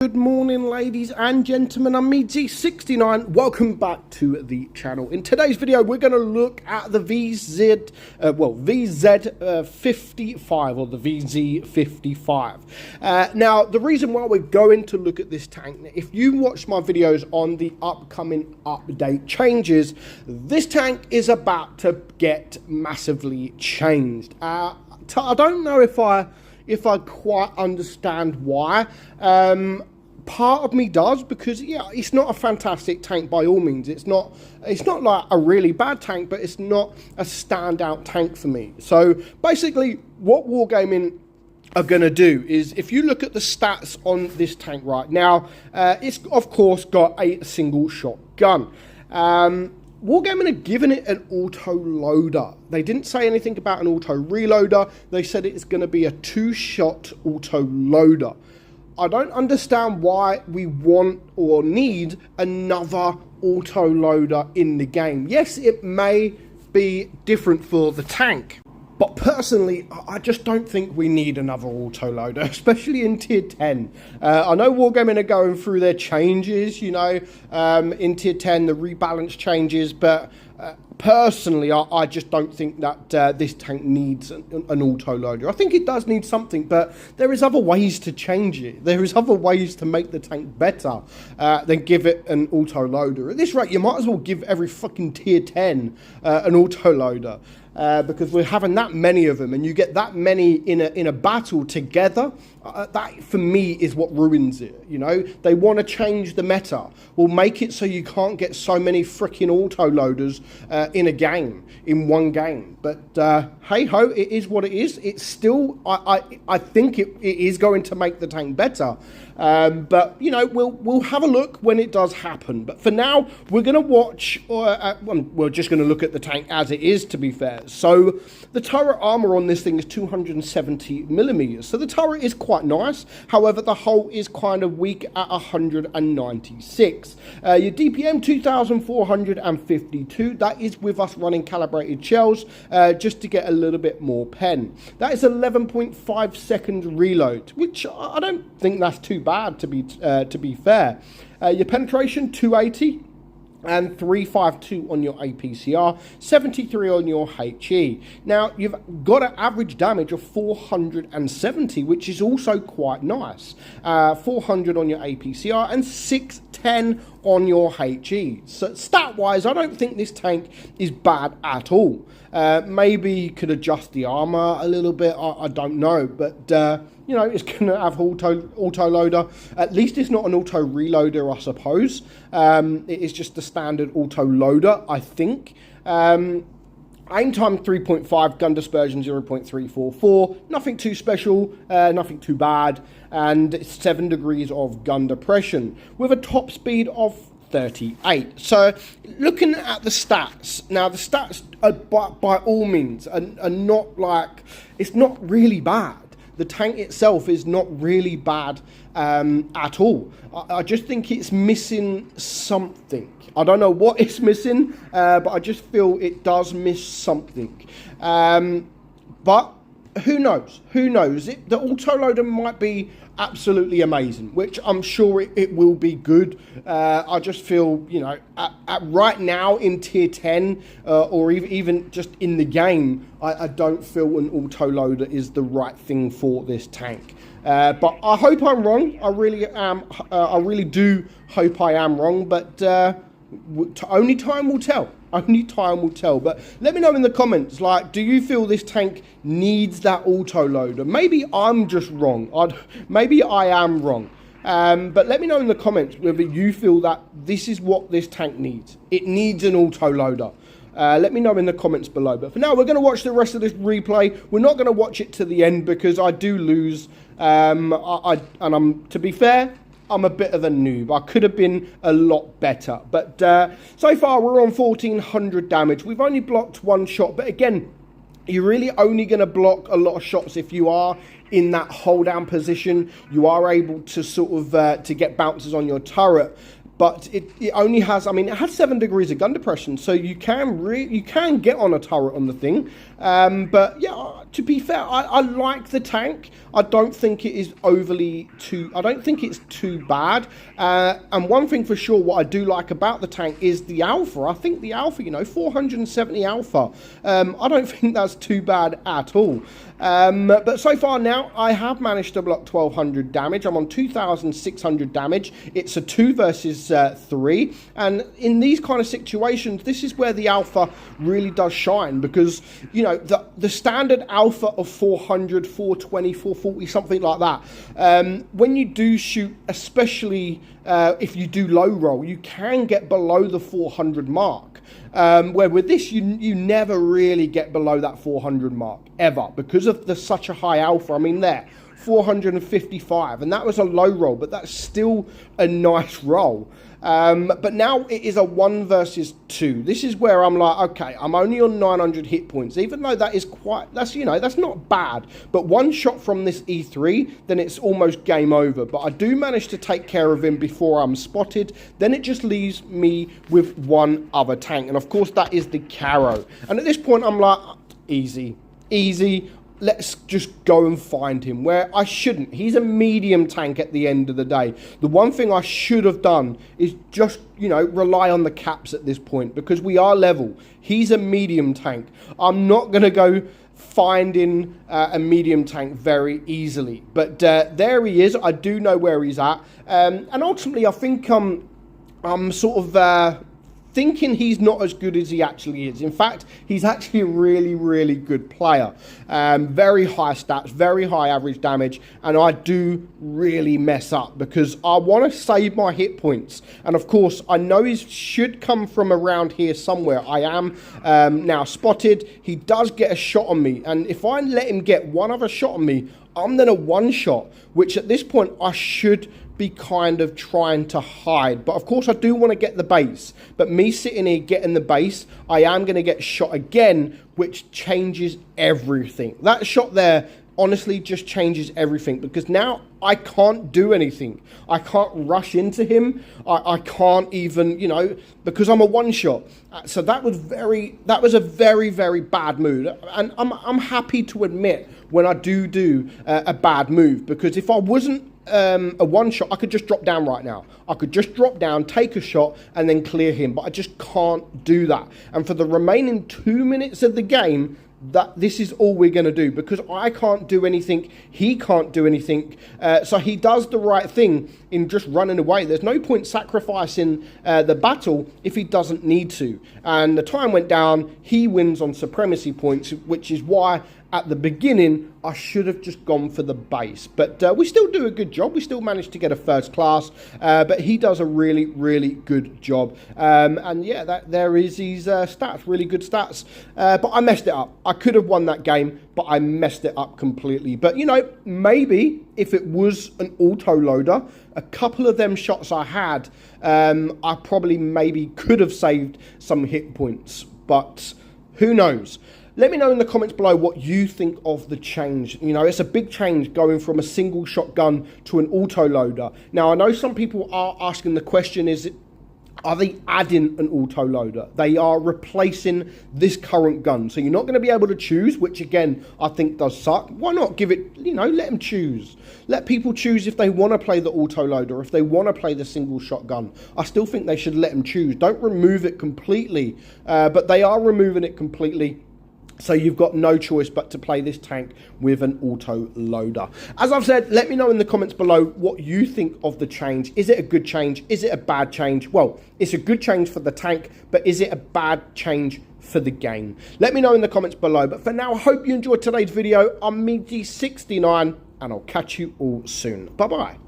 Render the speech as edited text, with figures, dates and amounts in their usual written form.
Good morning, ladies and gentlemen. I'm meadsyreplays. Welcome back to the channel. In today's video, we're going to look at the VZ55 or the VZ55. Now, the reason why we're going to look at this tank, if you watch my videos on the upcoming update changes, this tank is about to get massively changed. I don't know if I quite understand why. Part of me does, because yeah, it's not a fantastic tank by all means. It's not like a really bad tank, but it's not a standout tank for me. So basically what Wargaming are going to do is, if you look at the stats on this tank right now, it's of course got a single shot gun. Wargaming are giving it an auto loader. They didn't say anything about an auto reloader. They said it's going to be a 2-shot auto loader. I don't understand why we want or need another auto loader in the game. Yes, it may be different for the tank, but personally, I just don't think we need another autoloader, especially in Tier 10. I know Wargaming are going through their changes, you know, in Tier 10, the rebalance changes, but personally, I just don't think that this tank needs an autoloader. I think it does need something, but there is other ways to change it. There is other ways to make the tank better than give it an autoloader. At this rate, you might as well give every fucking Tier 10 an autoloader. Because we're having that many of them, and you get that many in a battle together, that for me is what ruins it. You know, they want to change the meta. We'll make it so you can't get so many freaking autoloaders in a game, in one game. But hey ho, it is what it is. It's still, I think it is going to make the tank better. But you know, we'll have a look when it does happen. But for now, we're going to watch, we're just going to look at the tank as it is, to be fair. So the turret armor on this thing is 270 millimeters. So the turret is quite nice. However, the hull is kind of weak at 196. Your DPM 2452. That is with us running calibrated shells, just to get a little bit more pen. That is 11.5 seconds reload, which I don't think that's too bad, to be fair. Your penetration 280. And 352 on your APCR, 73 on your HE. Now, you've got an average damage of 470, which is also quite nice. 400 on your APCR and 610 on your HE. So stat-wise, I don't think this tank is bad at all. Maybe you could adjust the armor a little bit, I don't know, but you know, it's going to have auto loader. At least it's not an auto reloader, I suppose. It is just the standard auto loader, I think. Aim time 3.5, gun dispersion 0.344. Nothing too special, nothing too bad, and 7 degrees of gun depression with a top speed of 38. So looking at the stats, now the stats are by all means are not like, it's not really bad. The tank itself is not really bad at all. I just think it's missing something. I don't know what it's missing, but I just feel it does miss something. But who knows? Who knows? The autoloader might be absolutely amazing, which I'm sure it will be good. I just feel, you know, at right now in Tier 10, or even just in the game, I don't feel an autoloader is the right thing for this tank. But I hope I'm wrong. I really am. I really do hope I am wrong. But only time will tell. Only time will tell. But let me know in the comments, like, do you feel this tank needs that autoloader? Maybe I'm just wrong. Maybe I am wrong. But let me know in the comments whether you feel that this is what this tank needs. It needs an autoloader. Let me know in the comments below. But for now, we're going to watch the rest of this replay. We're not going to watch it to the end because I do lose. To be fair, I'm a bit of a noob. I could have been a lot better. But so far, we're on 1400 damage. We've only blocked 1 shot. But again, you're really only going to block a lot of shots if you are in that hold down position. You are able to sort of to get bounces on your turret. But it only has, I mean, it has 7 degrees of gun depression, so you can get on a turret on the thing. But yeah, to be fair, I like the tank. I don't think it is I don't think it's too bad. And one thing for sure, what I do like about the tank is the alpha. I think the alpha, 470 alpha, I don't think that's too bad at all. But so far now, I have managed to block 1200 damage. I'm on 2600 damage. It's a 2 versus 3. And in these kind of situations, this is where the alpha really does shine, because, the standard alpha of 400, 420, 440, something like that, when you do shoot, especially if you do low roll, you can get below the 400 mark. Where with this, you never really get below that 400 mark, ever, because of such a high alpha. I mean, 455, and that was a low roll, but that's still a nice roll. But now it is a 1 versus 2. This is where I'm like, okay, I'm only on 900 hit points, even though that's not bad. But one shot from this E3, then it's almost game over. But I do manage to take care of him before I'm spotted. Then it just leaves me with one other tank. And of course, that is the Caro. And at this point, I'm like, easy. Let's just go and find him, where I shouldn't. He's a medium tank at the end of the day. The one thing I should have done is just, rely on the caps at this point, because we are level. He's a medium tank. I'm not going to go finding a medium tank very easily. But there he is. I do know where he's at. And ultimately, I think I'm sort of thinking he's not as good as he actually is. In fact, he's actually a really, really good player. Very high stats, very high average damage, and I do really mess up because I want to save my hit points. And of course, I know he should come from around here somewhere. I am now spotted. He does get a shot on me, and if I let him get one other shot on me, I'm then a one shot, which at this point I should be kind of trying to hide. But of course I do want to get the base, but me sitting here getting the base, I am going to get shot again, which changes everything. That shot there honestly just changes everything, because now I can't do anything. I can't rush into him. I can't even, because I'm a one shot. So that was a very, very bad move. And I'm happy to admit when I do a bad move, because if I wasn't a one shot, I could just drop down right now. I could just drop down, take a shot, and then clear him. But I just can't do that. And for the remaining 2 minutes of the game, this is all we're going to do, because I can't do anything, he can't do anything, so he does the right thing in just running away. There's no point sacrificing the battle if he doesn't need to, and the time went down. He wins on supremacy points, which is why at the beginning I should have just gone for the base, but we still do a good job. We still managed to get a first class, but he does a really, really good job. And yeah, there is his stats, really good stats, but I messed it up. I could have won that game, but I messed it up completely. But maybe if it was an auto loader, a couple of them shots I had, I probably maybe could have saved some hit points, but who knows? Let me know in the comments below what you think of the change. It's a big change going from a single shotgun to an auto loader. Now, I know some people are asking the question, are they adding an auto loader? They are replacing this current gun. So you're not going to be able to choose, which again, I think does suck. Why not give it, let them choose. Let people choose if they want to play the auto loader, if they want to play the single shotgun. I still think they should let them choose. Don't remove it completely, but they are removing it completely. So you've got no choice but to play this tank with an auto loader. As I've said, let me know in the comments below what you think of the change. Is it a good change? Is it a bad change? Well, it's a good change for the tank, but is it a bad change for the game? Let me know in the comments below. But for now, I hope you enjoyed today's video. I'm meadsy69, and I'll catch you all soon. Bye-bye.